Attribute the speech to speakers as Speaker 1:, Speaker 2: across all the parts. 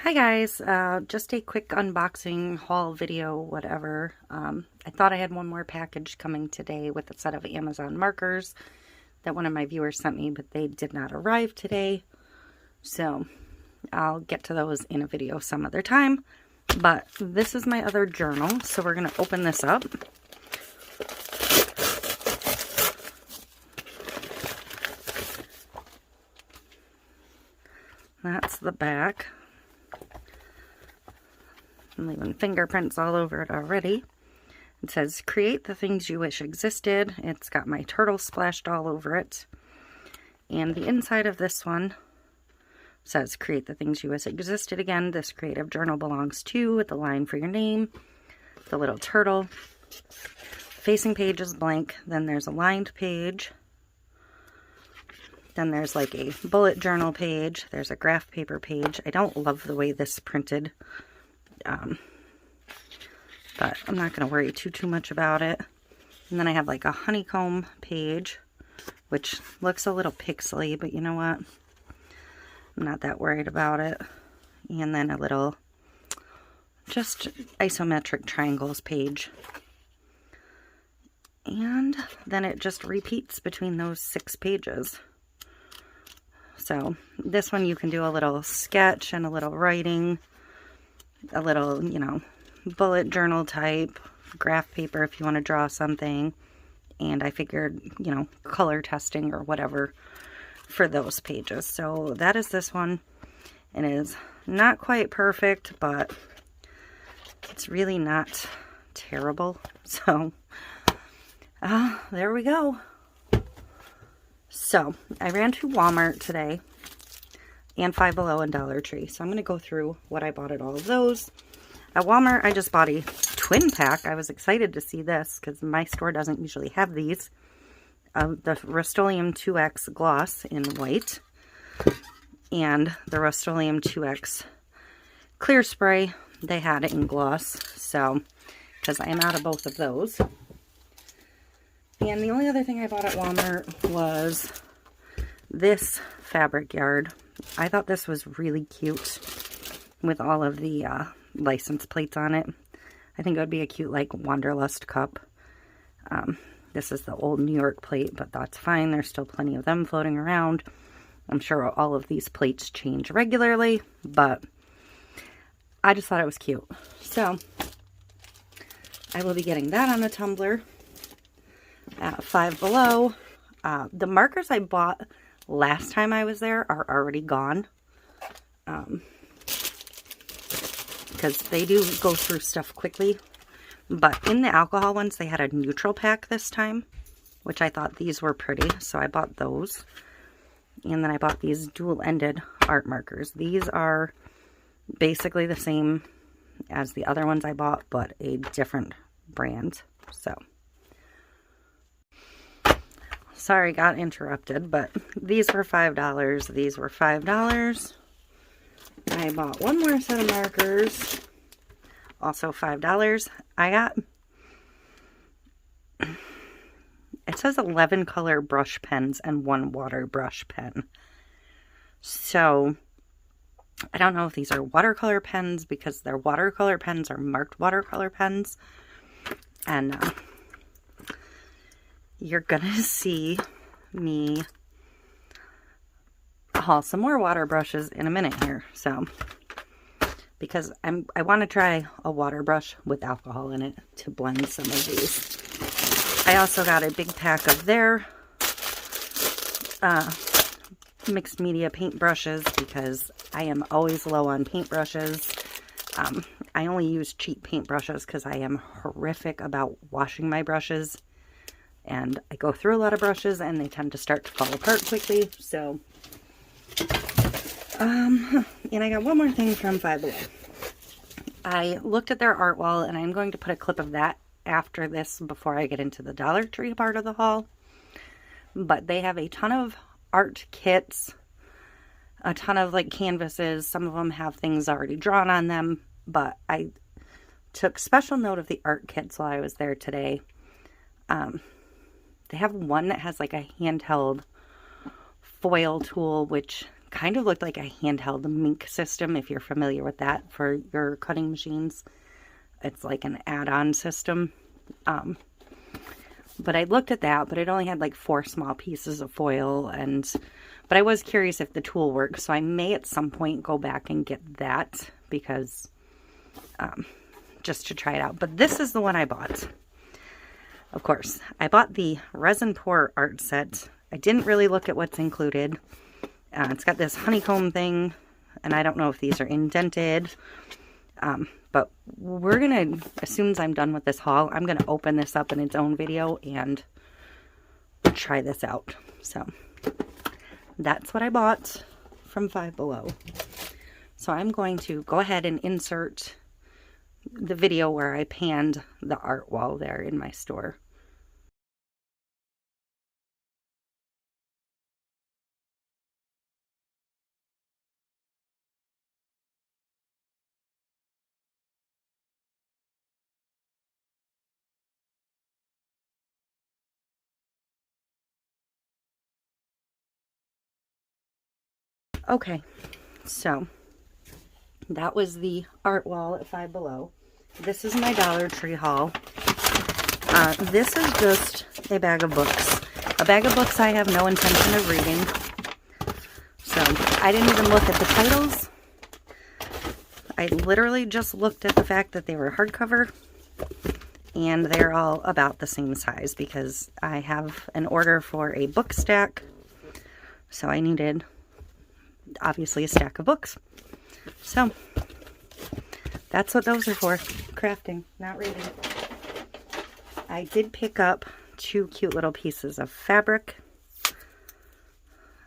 Speaker 1: Hi guys, just a quick unboxing haul video, whatever. I thought I had one more package coming today with a set of Amazon markers that one of my viewers sent me, but they did not arrive today. So I'll get to those in a video some other time. But this is my other journal, so we're going to open this up. That's the back. I'm leaving fingerprints all over it already. It says, create the things you wish existed. It's got my turtle splashed all over it. And the inside of this one says, create the things you wish existed again. This creative journal belongs to, with the line for your name, the little turtle. Facing page is blank. Then there's a lined page. Then there's like a bullet journal page. There's a graph paper page. I don't love the way this printed. But I'm not going to worry too much about it. And then I have like a honeycomb page, which looks a little pixely, but you know what? I'm not that worried about it. And then a little just isometric triangles page. And then it just repeats between those 6 pages. So this one you can do a little sketch and a little writing, a little, you know, bullet journal type, graph paper if you want to draw something. And I figured, you know, color testing or whatever for those pages. So that is this one. It is not quite perfect, but it's really not terrible. So there we go. So I ran to Walmart today and Five Below and Dollar Tree. So I'm going to go through what I bought at all of those. At Walmart, I just bought a twin pack. I was excited to see this because my store doesn't usually have these. The Rust-Oleum 2X gloss in white and the Rust-Oleum 2X clear spray. They had it in gloss, so because I am out of both of those. And the only other thing I bought at Walmart was this fabric yard. I thought this was really cute with all of the license plates on it. I think it would be a cute like Wanderlust cup. This is the old New York plate, but that's fine. There's still plenty of them floating around. I'm sure all of these plates change regularly, but I just thought it was cute. So I will be getting that on the tumbler at Five Below. The markers I bought last time I was there are already gone. Because they do go through stuff quickly. But in the alcohol ones, they had a neutral pack this time, which I thought these were pretty, so I bought those. And then I bought these dual-ended art markers. These are basically the same as the other ones I bought, but a different brand. So sorry, got interrupted, but these were $5. These were $5. I bought one more set of markers, also $5. I got, it says 11 color brush pens and 1 water brush pen. So I don't know if these are watercolor pens because their watercolor pens are marked watercolor pens. And you're gonna see me haul some more water brushes in a minute here. So because I want to try a water brush with alcohol in it to blend some of these. I also got a big pack of their mixed media paint brushes because I am always low on paint brushes. I only use cheap paint brushes because I am horrific about washing my brushes. And I go through a lot of brushes and they tend to start to fall apart quickly. So, and I got one more thing from Five Below. I looked at their art wall and I'm going to put a clip of that after this before I get into the Dollar Tree part of the haul. But they have a ton of art kits, a ton of like canvases. Some of them have things already drawn on them, but I took special note of the art kits while I was there today. They have one that has like a handheld foil tool, which kind of looked like a handheld Mink system, if you're familiar with that for your cutting machines. It's like an add-on system. But I looked at that, but it only had like 4 small pieces of foil, but I was curious if the tool works, so I may at some point go back and get that, because just to try it out. But this is the one I bought. Of course, I bought the resin pour art set. I didn't really look at what's included. It's got this honeycomb thing, and I don't know if these are indented. But we're going to, as soon as I'm done with this haul, I'm going to open this up in its own video and try this out. So that's what I bought from Five Below. So I'm going to go ahead and insert the video where I panned the art wall there in my store. Okay, so that was the art wall at Five Below. This is my Dollar Tree haul. This is just a bag of books. A bag of books I have no intention of reading. So I didn't even look at the titles. I literally just looked at the fact that they were hardcover. And they're all about the same size because I have an order for a book stack. So I needed, obviously, a stack of books. So that's what those are for. Crafting, not reading. I did pick up 2 cute little pieces of fabric.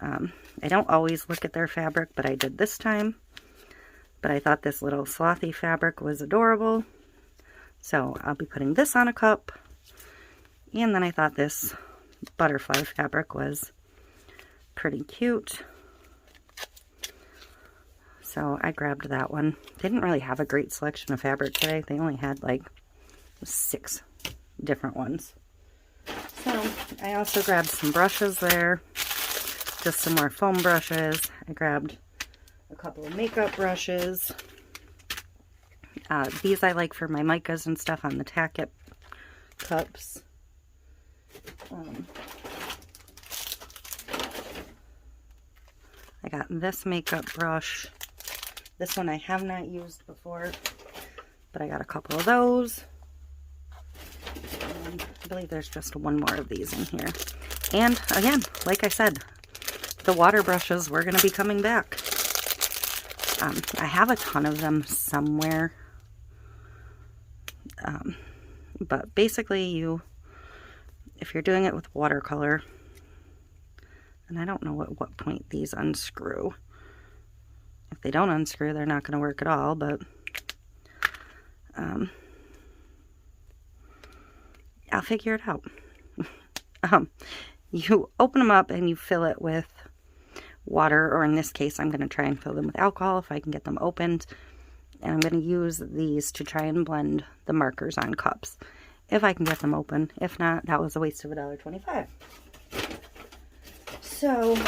Speaker 1: I don't always look at their fabric, but I did this time. But I thought this little slothy fabric was adorable. So I'll be putting this on a cup. And then I thought this butterfly fabric was pretty cute. So I grabbed that one. They didn't really have a great selection of fabric today. They only had like 6 different ones. So I also grabbed some brushes there. Just some more foam brushes. I grabbed a couple of makeup brushes. These I like for my micas and stuff on the Tack It cups. I got this makeup brush. This one I have not used before, but I got a couple of those. And I believe there's just one more of these in here. And again, like I said, the water brushes were going to be coming back. I have a ton of them somewhere. But basically if you're doing it with watercolor, and I don't know at what point these unscrew. If they don't unscrew, they're not going to work at all, but I'll figure it out. You open them up and you fill it with water, or in this case, I'm going to try and fill them with alcohol if I can get them opened. And I'm going to use these to try and blend the markers on cups, if I can get them open. If not, that was a waste of $1.25. So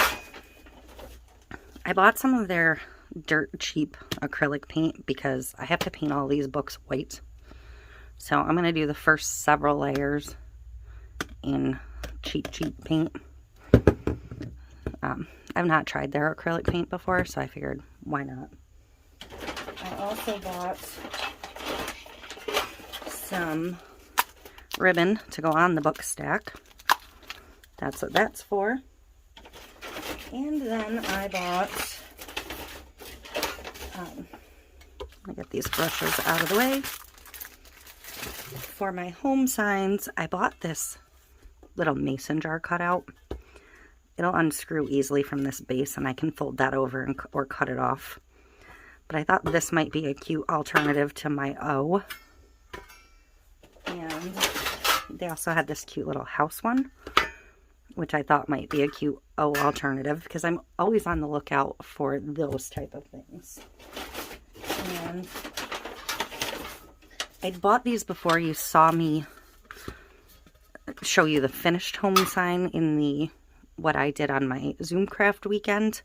Speaker 1: I bought some of their dirt cheap acrylic paint because I have to paint all these books white. So I'm going to do the first several layers in cheap paint. I've not tried their acrylic paint before, so I figured, why not? I also bought some ribbon to go on the book stack. That's what that's for. And then I bought, let me get these brushes out of the way. For my home signs, I bought this little mason jar cutout. It'll unscrew easily from this base, and I can fold that over or cut it off. But I thought this might be a cute alternative to my O. And they also had this cute little house one, which I thought might be a cute O alternative, because I'm always on the lookout for those type of things. And I bought these before you saw me show you the finished home sign in the what I did on my Zoom craft weekend.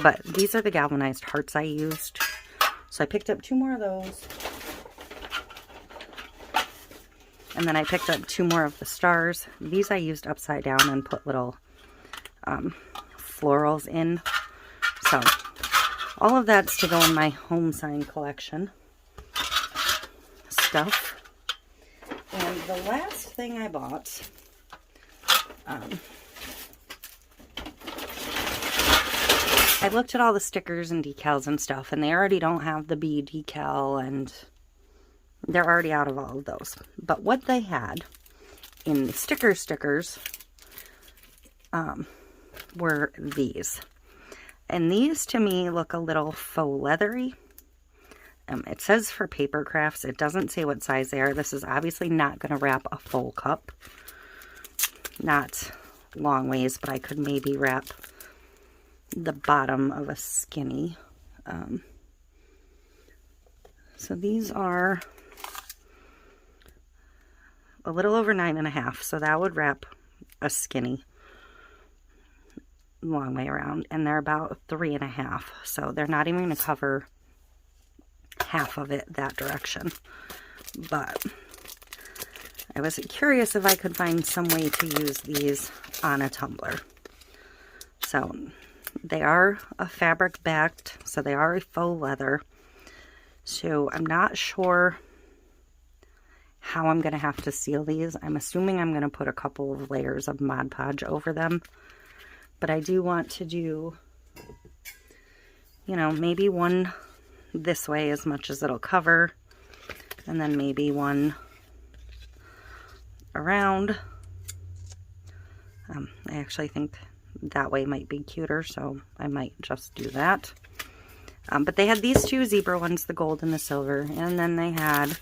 Speaker 1: But these are the galvanized hearts I used. So I picked up 2 more of those. And then I picked up 2 more of the stars. These I used upside down and put little florals in. So all of that's to go in my home sign collection stuff. And the last thing I bought, I looked at all the stickers and decals and stuff, and they already don't have the bee decal, and they're already out of all of those. But what they had in the stickers were these. And these to me look a little faux leathery. It says for paper crafts. It doesn't say what size they are. This is obviously not going to wrap a full cup. Not long ways, but I could maybe wrap the bottom of a skinny. So these are a little over 9.5. So that would wrap a skinny long way around. And they're about 3.5. So they're not even going to cover half of it that direction. But I was curious if I could find some way to use these on a tumbler. So they are a fabric backed, so they are a faux leather. So I'm not sure how I'm going to have to seal these. I'm assuming I'm going to put a couple of layers of Mod Podge over them. But I do want to do, you know, maybe one this way as much as it'll cover, and then maybe one around. I actually think that way might be cuter, so I might just do that. But they had these 2 zebra ones, the gold and the silver, and then they had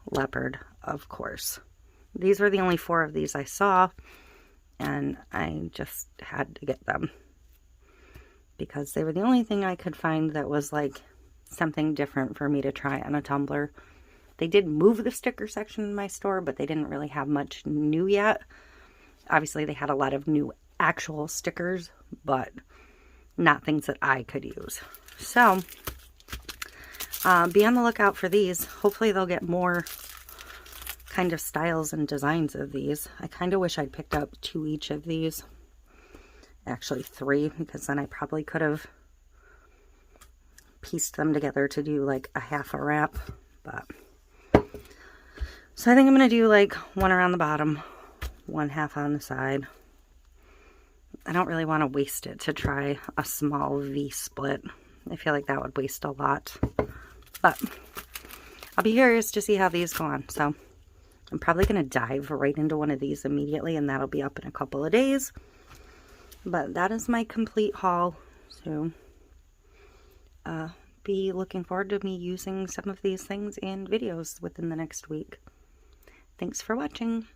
Speaker 1: leopard, of course. These were the only 4 of these I saw, and I just had to get them because they were the only thing I could find that was like something different for me to try on a tumbler. They did move the sticker section in my store, but they didn't really have much new yet. Obviously, they had a lot of new actual stickers, but not things that I could use. So, be on the lookout for these. Hopefully, they'll get more kind of styles and designs of these. I kind of wish I'd picked up 2 each of these. Actually 3, because then I probably could have pieced them together to do like a half a wrap. But so I think I'm going to do like one around the bottom, 1 half on the side. I don't really want to waste it to try a small V split. I feel like that would waste a lot. But I'll be curious to see how these go on. So I'm probably going to dive right into one of these immediately, and that'll be up in a couple of days. But that is my complete haul. So be looking forward to me using some of these things in videos within the next week. Thanks for watching.